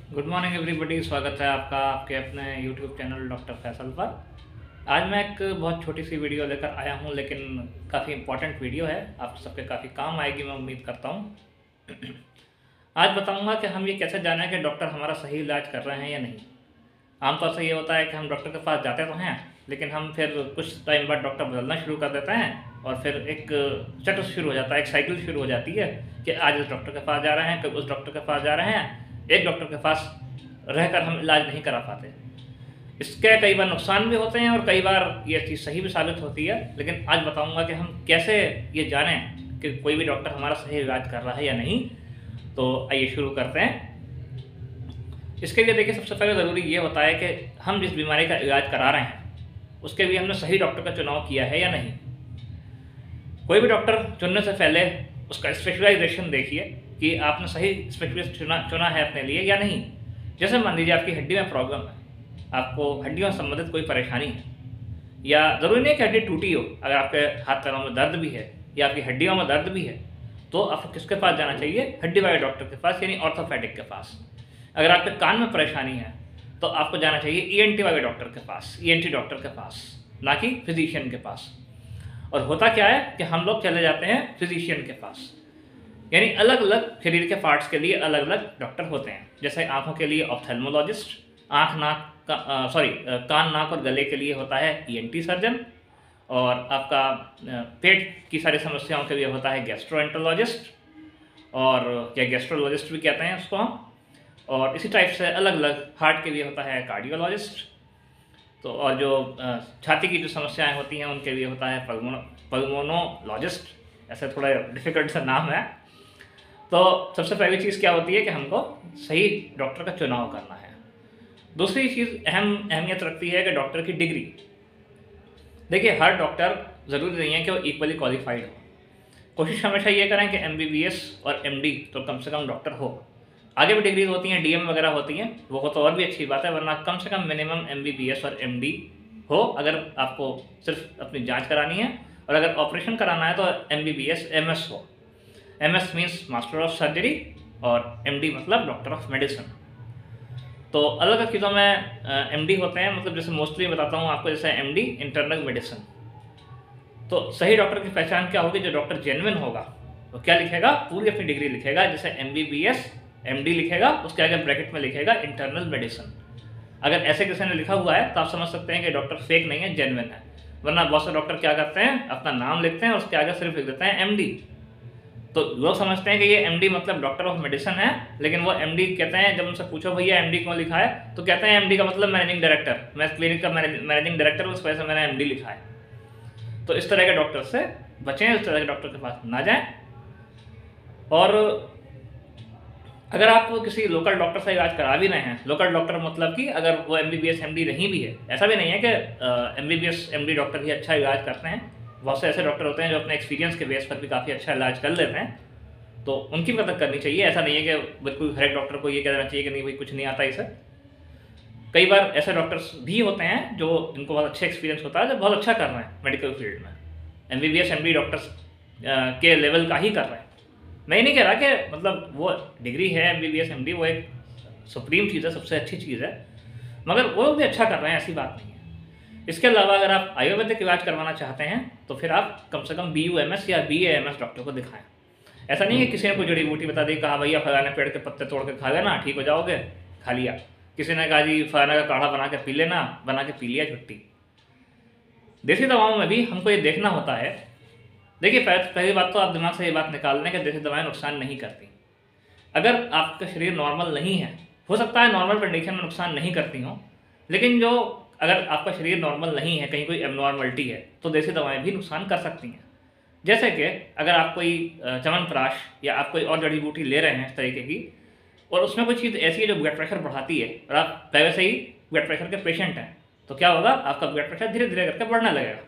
Good morning everybody. स्वागत है आपका आपके अपने यूट्यूब चैनल डॉक्टर फैसल पर। आज मैं एक बहुत छोटी सी वीडियो लेकर आया हूं, लेकिन काफ़ी इम्पोर्टेंट वीडियो है, आप सबके काफ़ी काम आएगी मैं उम्मीद करता हूं। आज बताऊंगा कि हम ये कैसे जानें कि डॉक्टर हमारा सही इलाज कर रहे हैं या नहीं। आमतौर से ये होता है कि हम डॉक्टर के पास जाते तो हैं, लेकिन हम फिर कुछ टाइम बाद डॉक्टर बदलना शुरू कर देते हैं और फिर एक चक्र शुरू हो जाता है, एक साइकिल शुरू हो जाती है कि आज इस डॉक्टर के पास जा रहे हैं, कल उस डॉक्टर के पास जा रहे हैं। एक डॉक्टर के पास रहकर हम इलाज नहीं करा पाते। इसके कई बार नुकसान भी होते हैं और कई बार ये चीज़ सही भी साबित होती है। लेकिन आज बताऊंगा कि हम कैसे ये जानें कि कोई भी डॉक्टर हमारा सही इलाज कर रहा है या नहीं। तो आइए शुरू करते हैं। इसके लिए देखिए, सबसे पहले ज़रूरी ये होता है कि हम जिस बीमारी का इलाज करा रहे हैं उसके लिए हमने सही डॉक्टर का चुनाव किया है या नहीं। कोई भी डॉक्टर चुनने से पहले उसका स्पेशलाइजेशन देखिए कि आपने सही स्पेशलिस्ट चुना है अपने लिए या नहीं। जैसे मान लीजिए आपकी हड्डी में प्रॉब्लम है, आपको हड्डियों से संबंधित कोई परेशानी है, या ज़रूरी नहीं कि हड्डी टूटी हो, अगर आपके हाथ पैरों में दर्द भी है या आपकी हड्डियों में दर्द भी है, तो आपको किसके पास जाना चाहिए? हड्डी वाले डॉक्टर के पास, यानी ऑर्थोपेडिक के पास। अगर आपके कान में परेशानी है तो आपको जाना चाहिए ईएनटी वाले डॉक्टर के पास, ईएनटी डॉक्टर के पास, ना कि फिजिशियन के पास। और होता क्या है कि हम लोग चले जाते हैं फिजिशियन के पास, यानी अलग अलग शरीर के पार्ट्स के लिए अलग अलग डॉक्टर होते हैं। जैसे आंखों के लिए ऑप्थेल्मोलॉजिस्ट, आँख नाक का कान नाक और गले के लिए होता है ईएनटी सर्जन, और आपका पेट की सारी समस्याओं के लिए होता है गैस्ट्रोएंटरोलॉजिस्ट, और क्या गैस्ट्रोलॉजिस्ट भी कहते हैं उसको हम। और इसी टाइप से अलग अलग हार्ट के लिए होता है कार्डियोलॉजिस्ट। तो और जो छाती की जो समस्याएं होती हैं उनके लिए होता है पल्मोनोलॉजिस्ट। ऐसे थोड़ा डिफिकल्ट सा नाम है। तो सबसे पहली चीज़ क्या होती है कि हमको सही डॉक्टर का चुनाव करना है। दूसरी चीज़ अहमियत रखती है कि डॉक्टर की डिग्री। देखिए, हर डॉक्टर ज़रूरी नहीं है कि वो इक्वली क्वालिफाइड हो। कोशिश हमेशा ये करें कि एमबीबीएस और एमडी तो कम से कम डॉक्टर हो। आगे भी डिग्रीज होती हैं, डीएम वगैरह होती हैं, वो हो तो और भी अच्छी बात है, वरना कम से कम मिनिमम एमबीबीएस और एमडी हो अगर आपको सिर्फ अपनी जांच करानी है। और अगर ऑपरेशन कराना है तो एमबीबीएस एमएस हो। MS means master of surgery और एमडी मतलब डॉक्टर ऑफ मेडिसिन। तो अलग अलग चीज़ों में एमडी होते हैं, मतलब जैसे मोस्टली बताता हूँ आपको, जैसे एमडी इंटरनल मेडिसिन। तो सही डॉक्टर की पहचान क्या होगी? जो डॉक्टर जेन्युइन होगा वो क्या लिखेगा? पूरी अपनी डिग्री लिखेगा, जैसे एमबीबीएस एमडी लिखेगा, उसके आगे ब्रैकेट में लिखेगा इंटरनल मेडिसिन। अगर ऐसे किसी ने लिखा हुआ है तो आप समझ सकते हैं कि डॉक्टर फेक नहीं है, जेन्युइन है। वरना बहुत से डॉक्टर क्या करते हैं, अपना नाम लिखते हैं, उसके आगे सिर्फ लिख देते हैं एमडी। तो लोग समझते हैं कि ये एमडी मतलब डॉक्टर ऑफ मेडिसिन है, लेकिन वो एमडी कहते हैं। जब उनसे पूछो भैया एमडी क्यों लिखा है, तो कहते हैं एमडी का मतलब मैनेजिंग डायरेक्टर, मैं क्लिनिक का मैनेजिंग डायरेक्टर, उस वजह से मैंने एमडी लिखा है। तो इस तरह के डॉक्टर से बचें, इस तरह के डॉक्टर के पास ना जाएं। और अगर आप किसी लोकल डॉक्टर से इलाज करा भी रहे हैं, लोकल डॉक्टर मतलब कि अगर वो एमबीबीएस एमडी नहीं भी है, ऐसा भी नहीं है कि एमबीबीएस एमडी डॉक्टर ही अच्छा इलाज करते हैं। बहुत से ऐसे डॉक्टर होते हैं जो अपने एक्सपीरियंस के बेस पर भी काफ़ी अच्छा इलाज कर लेते हैं, तो उनकी मदद करनी चाहिए। ऐसा नहीं है कि बिल्कुल हर एक डॉक्टर को ये कह देना चाहिए कि नहीं भाई कुछ नहीं आता इसे। कई बार ऐसे डॉक्टर्स भी होते हैं जो इनको बहुत अच्छा एक्सपीरियंस होता है, जो बहुत अच्छा कर रहे हैं मेडिकल फील्ड में, एमबीबीएस एमडी डॉक्टर्स के लेवल का ही कर रहे हैं। मैं ये नहीं कह रहा कि मतलब वो डिग्री है एमबीबीएस एमडी वो एक सुप्रीम चीज़ है, सबसे अच्छी चीज़ है, मगर वो भी अच्छा कर रहे हैं, ऐसी बात नहीं है। इसके अलावा अगर आप आयुर्वेदिक इलाज करवाना चाहते हैं तो फिर आप कम से कम BUMS या BAMS डॉक्टर को दिखाएं। ऐसा नहीं है किसी ने कोई जड़ी बूटी बता दी, कहा भैया फलाने पेड़ के पत्ते तोड़ के खा लेना ठीक हो जाओगे, खा लिया। किसी ने कहा जी फलाने का काढ़ा बना के पी लेना, बना के पी लिया, छुट्टी। देसी दवाओं में भी हमको ये देखना होता है। देखिए, पहली बात तो आप दिमाग से ये बात निकाल लें कि देसी दवाएं नुकसान नहीं करती। अगर आपका शरीर नॉर्मल नहीं है, हो सकता है नॉर्मल कंडीशन में नुकसान नहीं करती हों, लेकिन जो अगर आपका शरीर नॉर्मल नहीं है, कहीं कोई एबनॉर्मलिटी है, तो देसी दवाएं भी नुकसान कर सकती हैं। जैसे कि अगर आप कोई च्यवनप्राश या आप कोई और जड़ी बूटी ले रहे हैं इस तरीके की, और उसमें कोई चीज़ ऐसी है जो ब्लड प्रेशर बढ़ाती है, और आप पहले से ही ब्लड प्रेशर के पेशेंट हैं, तो क्या होगा? आपका ब्लड प्रेशर धीरे धीरे करके बढ़ने लगेगा।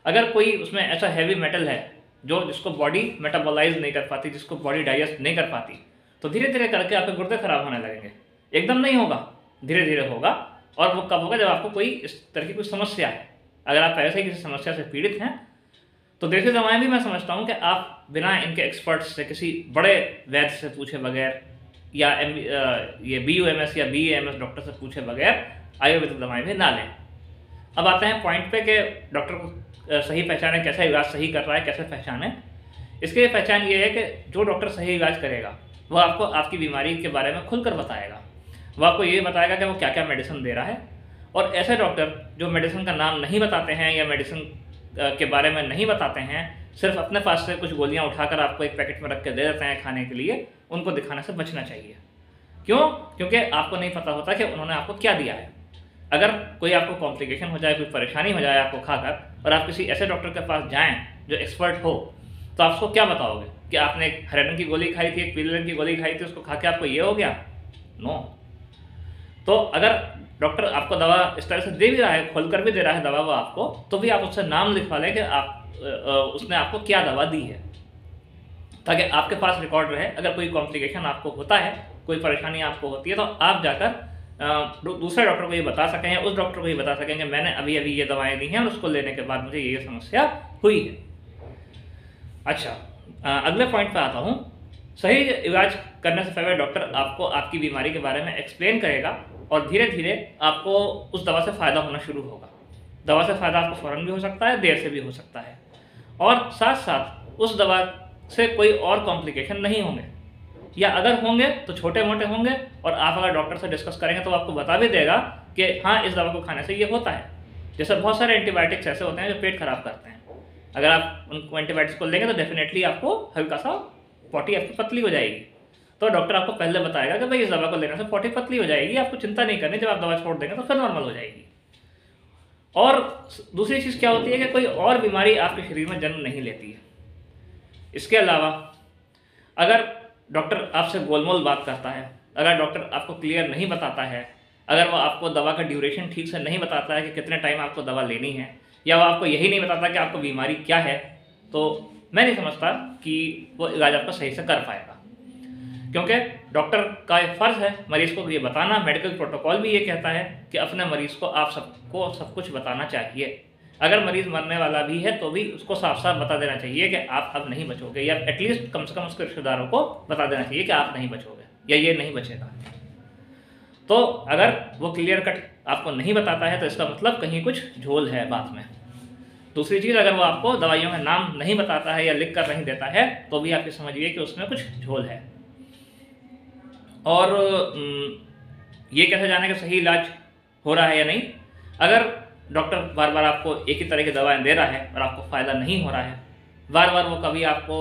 अगर कोई उसमें ऐसा हैवी मेटल है जो जिसको बॉडी मेटाबोलाइज नहीं कर पाती, जिसको बॉडी डाइजेस्ट नहीं कर पाती, तो धीरे धीरे करके आपके गुर्दे खराब होने लगेंगे। एकदम नहीं होगा, धीरे धीरे होगा। और वो कब होगा? जब आपको कोई इस तरह की कोई समस्या है। अगर आप पहले से ही किसी समस्या से पीड़ित हैं तो देसी दवाएं भी मैं समझता हूँ कि आप बिना इनके एक्सपर्ट्स से, किसी बड़े वैद्य से पूछे बगैर या ये BUMS या BAMS डॉक्टर से पूछे बगैर आयुर्वेदिक दवाएं भी ना लें। अब आते हैं पॉइंट पे कि डॉक्टर को सही पहचाने, कैसा इलाज सही कर रहा है, कैसे पहचाने। इसके पहचान ये है कि जो डॉक्टर सही इलाज करेगा वो आपको आपकी बीमारी के बारे में खुलकर बताएगा। वो आपको ये बताएगा कि वो क्या क्या मेडिसिन दे रहा है। और ऐसे डॉक्टर जो मेडिसिन का नाम नहीं बताते हैं या मेडिसिन के बारे में नहीं बताते हैं, सिर्फ अपने पास से कुछ गोलियां उठाकर आपको एक पैकेट में रख के दे देते हैं खाने के लिए, उनको दिखाने से बचना चाहिए। क्यों? क्योंकि आपको नहीं पता होता कि उन्होंने आपको क्या दिया है। अगर कोई आपको कॉम्प्लिकेशन हो जाए, कोई परेशानी हो जाए आपको खाकर, और आप किसी ऐसे डॉक्टर के पास जाएं जो एक्सपर्ट हो, तो आपको क्या बताओगे कि आपने एक हरे रंग की गोली खाई थी, एक पीले रंग की गोली खाई थी, उसको खा के आपको ये हो गया? नो। तो अगर डॉक्टर आपको दवा इस तरह से दे भी रहा है, खोलकर भी दे रहा है दवा वो आपको, तो भी आप उससे नाम लिखवा लें कि उसने आपको क्या दवा दी है, ताकि आपके पास रिकॉर्ड रहे। अगर कोई कॉम्प्लिकेशन आपको होता है, कोई परेशानी आपको होती है, तो आप जाकर दूसरे डॉक्टर को ये बता सकें या उस डॉक्टर को ये बता सकें कि मैंने अभी अभी ये दवाएं दी हैं और उसको लेने के बाद मुझे ये समस्या हुई है। अच्छा, अगले पॉइंट पे आता हूँ। सही इलाज करने से पहले डॉक्टर आपको आपकी बीमारी के बारे में एक्सप्लेन करेगा और धीरे धीरे आपको उस दवा से फ़ायदा होना शुरू होगा। दवा से फ़ायदा आपको फ़ौरन भी हो सकता है, देर से भी हो सकता है, और साथ साथ उस दवा से कोई और कॉम्प्लिकेशन नहीं होंगे, या अगर होंगे तो छोटे मोटे होंगे। और आप अगर डॉक्टर से डिस्कस करेंगे तो आपको बता भी देगा कि हाँ, इस दवा को खाने से ये होता है। जैसे बहुत सारे एंटीबायोटिक्स ऐसे होते हैं जो पेट खराब करते हैं, अगर आप उनको एंटीबायोटिक्स को लेंगे तो डेफिनेटली आपको हल्का सा पॉटी आपकी पतली हो जाएगी। तो डॉक्टर आपको पहले बताएगा कि भाई इस दवा को लेने से पॉटी पतली हो जाएगी, आपको चिंता नहीं करनी, जब आप दवा छोड़ देंगे तो फिर नॉर्मल हो जाएगी। और दूसरी चीज़ क्या होती है कि कोई और बीमारी आपके शरीर में जन्म नहीं लेती है। इसके अलावा अगर डॉक्टर आपसे गोलमोल बात करता है, अगर डॉक्टर आपको क्लियर नहीं बताता है, अगर वो आपको दवा का ड्यूरेशन ठीक से नहीं बताता है कि कितने टाइम आपको दवा लेनी है, या वो आपको यही नहीं बताता कि आपको बीमारी क्या है, तो मैं नहीं समझता कि वो इलाज आपका सही से कर पाएगा। क्योंकि डॉक्टर का एक फ़र्ज़ है मरीज़ को ये बताना। मेडिकल प्रोटोकॉल भी ये कहता है कि अपने मरीज़ को आप सबको सब कुछ बताना चाहिए। अगर मरीज़ मरने वाला भी है तो भी उसको साफ साफ बता देना चाहिए कि आप अब नहीं बचोगे, या एटलीस्ट कम से कम उसके रिश्तेदारों को बता देना चाहिए कि आप नहीं बचोगे या ये नहीं बचेगा। तो अगर वो क्लियर कट आपको नहीं बताता है तो इसका मतलब कहीं कुछ झोल है बात में। दूसरी चीज़, अगर वो आपको दवाइयों का नाम नहीं बताता है या लिख कर नहीं देता है तो भी आप ये समझिए कि उसमें कुछ झोल है। और ये कैसे जाने का सही इलाज हो रहा है या नहीं? अगर डॉक्टर बार बार आपको एक ही तरह की दवाएं दे रहा है और आपको फ़ायदा नहीं हो रहा है, बार बार वो कभी आपको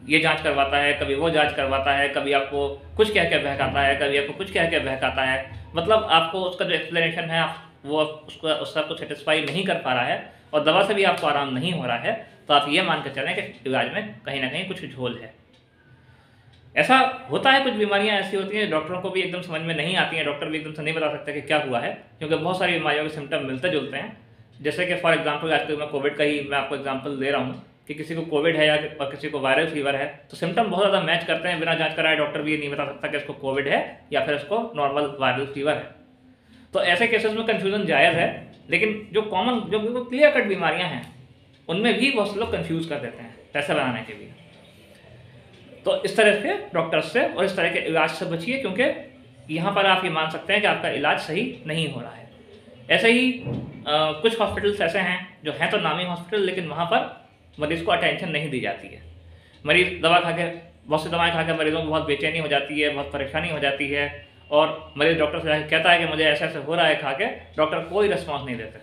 ये जांच करवाता है, कभी वो जांच करवाता है, कभी आपको कुछ कह के बहकाता है, कभी आपको कुछ कह के बहकाता है, मतलब आपको उसका जो एक्सप्लेनेशन है वो उससे आपको सेटिस्फाई नहीं कर पा रहा है और दवा से भी आपको आराम नहीं हो रहा है, तो आप ये मान कर चलें कि इलाज में कहीं ना कहीं कुछ झोल है। ऐसा होता है, कुछ बीमारियां ऐसी होती हैं डॉक्टरों को भी एकदम समझ में नहीं आती हैं, डॉक्टर भी एकदम से नहीं बता सकते कि क्या हुआ है, क्योंकि बहुत सारी बीमारियों के सिम्टम मिलते जुलते हैं। जैसे कि फॉर एग्जांपल आजकल मैं कोविड का ही मैं आपको एग्जांपल दे रहा हूँ कि किसी को कोविड है या किसी को वायरल फीवर है, तो सिम्टम बहुत ज़्यादा मैच करते हैं। बिना जांच कराए डॉक्टर भी ये नहीं बता सकता कि इसको कोविड है या फिर इसको नॉर्मल वायरल फीवर है। तो ऐसे केसेस में कन्फ्यूज़न जायज़ है, लेकिन जो कॉमन जो बिल्कुल क्लियर कट बीमारियाँ हैं उनमें भी बहुत से लोग कन्फ्यूज़ कर देते हैं पैसे बनाने के लिए। तो इस तरह के डॉक्टर्स से और इस तरह के इलाज से बचिए, क्योंकि यहाँ पर आप ये मान सकते हैं कि आपका इलाज सही नहीं हो रहा है। ऐसे ही कुछ हॉस्पिटल्स ऐसे हैं जो हैं तो नामी हॉस्पिटल, लेकिन वहाँ पर मरीज़ को अटेंशन नहीं दी जाती है। मरीज़ दवा खा के, बहुत सी दवाएँ खा के मरीजों को बहुत बेचैनी हो जाती है, बहुत परेशानी हो जाती है, और मरीज़ डॉक्टर से जाकर कहता है कि मुझे ऐसे ऐसे हो रहा है खा के, डॉक्टर कोई रिस्पॉन्स नहीं देते।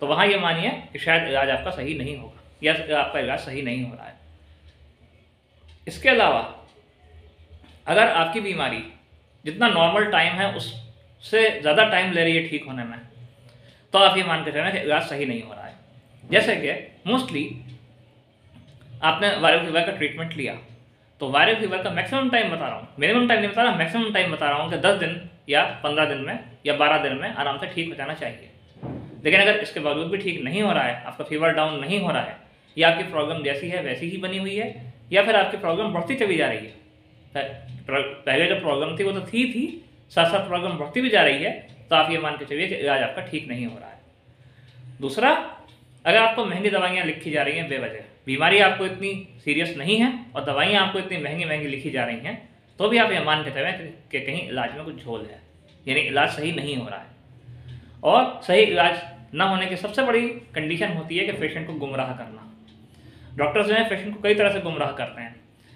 तो वहाँ ये मानिए कि शायद इलाज आपका सही नहीं होगा या आपका इलाज सही नहीं हो रहा है। इसके अलावा अगर आपकी बीमारी जितना नॉर्मल टाइम है उससे ज़्यादा टाइम ले रही है ठीक होने में, तो आप ये मान के चलें कि इलाज सही नहीं हो रहा है। जैसे कि मोस्टली आपने वायरल फीवर का ट्रीटमेंट लिया, तो वायरल फीवर का मैक्सिमम टाइम बता रहा हूँ, मिनिमम टाइम नहीं बता रहा, मैक्सिमम टाइम बता रहा हूँ कि 10 दिन या 15 दिन में या 12 दिन में आराम से ठीक हो जाना चाहिए। लेकिन अगर इसके बावजूद भी ठीक नहीं हो रहा है, आपका फीवर डाउन नहीं हो रहा है, या आपकी प्रॉब्लम जैसी है वैसी ही बनी हुई है, या फिर आपकी प्रॉब्लम बढ़ती चली जा रही है, पहले जो प्रॉब्लम थी वो तो थी, साथ साथ प्रॉब्लम बढ़ती भी जा रही है, तो आप ये मान के चलिए कि इलाज आपका ठीक नहीं हो रहा है। दूसरा, अगर आपको महंगी दवाइयाँ लिखी जा रही हैं बेवजह, बीमारी आपको इतनी सीरियस नहीं है और दवाइयाँ आपको इतनी महंगी महंगी लिखी जा रही हैं, तो भी आप ये मान के चलें कि कहीं इलाज में कुछ झोल है, यानी इलाज सही नहीं हो रहा है। और सही इलाज ना होने की सबसे बड़ी कंडीशन होती है कि पेशेंट को गुमराह करना। डॉक्टर्स जो हैं पेशेंट को कई तरह से गुमराह करते हैं।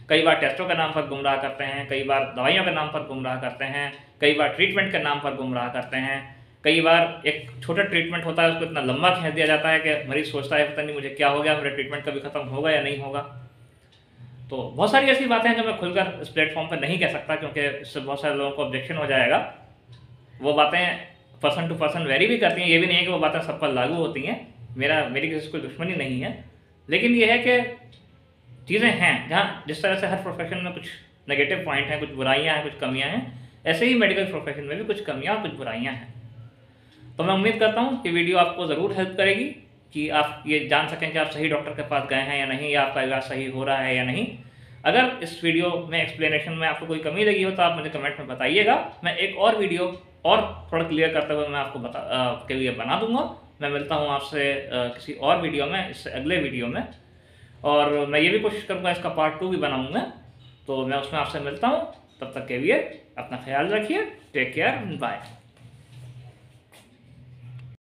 कई बार टेस्टों के नाम पर गुमराह करते हैं, कई बार दवाइयों के नाम पर गुमराह करते हैं, कई बार ट्रीटमेंट के नाम पर गुमराह करते हैं। कई बार एक छोटा ट्रीटमेंट होता है उसको इतना लंबा खींच दिया जाता है कि मरीज सोचता है पता नहीं मुझे क्या हो गया, मेरा ट्रीटमेंट कभी खत्म होगा या नहीं होगा। तो बहुत सारी ऐसी बातें हैं जो मैं खुलकर इस प्लेटफॉर्म पर नहीं कह सकता, क्योंकि इससे बहुत सारे लोगों को ऑब्जेक्शन हो जाएगा। वो बातें पर्सन टू पर्सन वेरी भी करती हैं, ये भी नहीं है कि वो बातें सब पर लागू होती हैं। मेरी किसी से कोई दुश्मनी नहीं है, लेकिन ये है कि चीज़ें हैं जहाँ जिस तरह से हर प्रोफेशन में कुछ नेगेटिव पॉइंट हैं, कुछ बुराइयाँ हैं, कुछ कमियाँ हैं, ऐसे ही मेडिकल प्रोफेशन में भी कुछ कमियाँ और कुछ बुराइयाँ हैं। तो मैं उम्मीद करता हूँ कि वीडियो आपको ज़रूर हेल्प करेगी कि आप ये जान सकें कि आप सही डॉक्टर के पास गए हैं या नहीं, या आपका इलाज सही हो रहा है या नहीं। अगर इस वीडियो में एक्सप्लेनेशन में आपको कोई कमी लगी हो तो आप मुझे कमेंट में बताइएगा। मैं एक और वीडियो और थोड़ा क्लियर करते हुए मैं आपको के लिए बना दूंगा। मैं मिलता हूँ आपसे किसी और वीडियो में, इससे अगले वीडियो में। और मैं ये भी कोशिश करूँगा इसका पार्ट 2 भी बनाऊँगा, तो मैं उसमें आपसे मिलता हूँ। तब तक के लिए अपना ख्याल रखिए। Take care, bye.